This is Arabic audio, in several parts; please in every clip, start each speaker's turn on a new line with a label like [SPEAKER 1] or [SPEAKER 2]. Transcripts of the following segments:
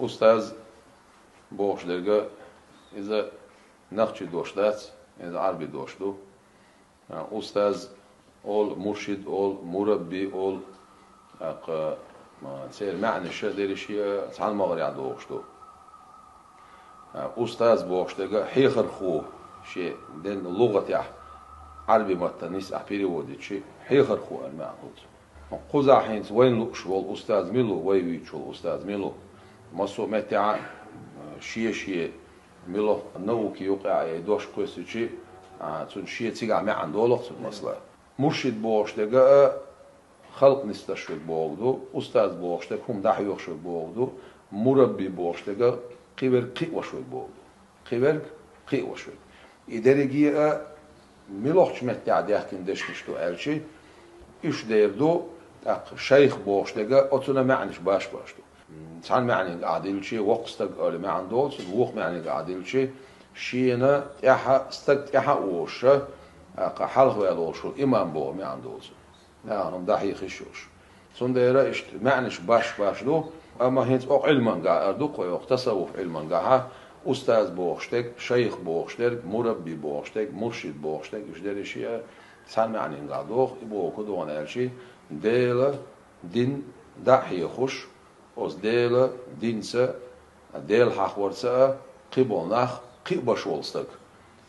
[SPEAKER 1] أستاذ بوش لرجع إذا نخشي دوشتات إذا عربي دوشتو أستاذ أول مرشد أول مربي أول ما تصير معنى الشيء ده شيء تعال ما غير عدوشتو أستاذ بوش لرجع حيخر خو شيء دين اللغة يح عربي متنيس أحبيري ودي شيء حيخر خو المعقود قزع حين وين لقش والأستاذ ميلو ويويش والأستاذ ميلو مصو متاع شيء ميلو نوكي يوقع دوش كويس شيء تون شيء تيجا مع عندولق مثلا مرشد بوش لقى خلق نستشفى بوغدو أستاذ بوش لقى هم دحي يخشى بوغدو مربي بوش لقى قبر قي وشوي بوغدو قبر قي وشوي إدارجية ميلوش متاع ديحكن دشتشتو ألشي إيش ديردو شيخ بوش لقى أتونا معنش باشتو تعال معني قاعدين شيء وقستك أول ما عندولس الوق معني قاعدين شينا تاحا استك تاحا وش حلخ ويادول شو إمام بو ما عندولس هم دحي خشوش صنديرة إشت معنش باش دو أما هنت أق علما قاعدو قوي تصوف علما قاعد أستاذ بوشتك شيخ بوشتك مربي بوشتك مرشد بوشتك إيش داري شيء تعال معني قاعدو يبغى كده أنا شيء ديلا دين دحي خش أز ديلا دينسا ديل حخورسا قبل نخ قبش ولستك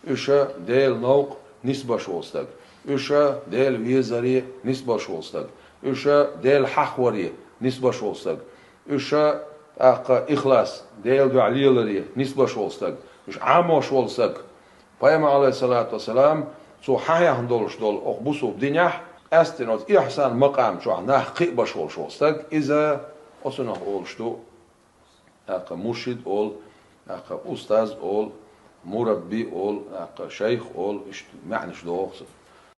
[SPEAKER 1] إيشا ديل نوق نسبش ولستك إيشا ديل ويزاري نسبش ولستك إيشا ديل حخوري نسبش ولستك إيشا إخلاص ديل دعليلري نسبش ولستك إيش عاموش ولستك بيام عليه الصلاة والسلام سو حيا هندولش دول أخبصو بدنيح أستنوت إحسان مقام شو نخ قبش ولستك إذا أصلا أولشتو مرشد أول أستاذ أول مربي أول شيخ أول معنش دوغس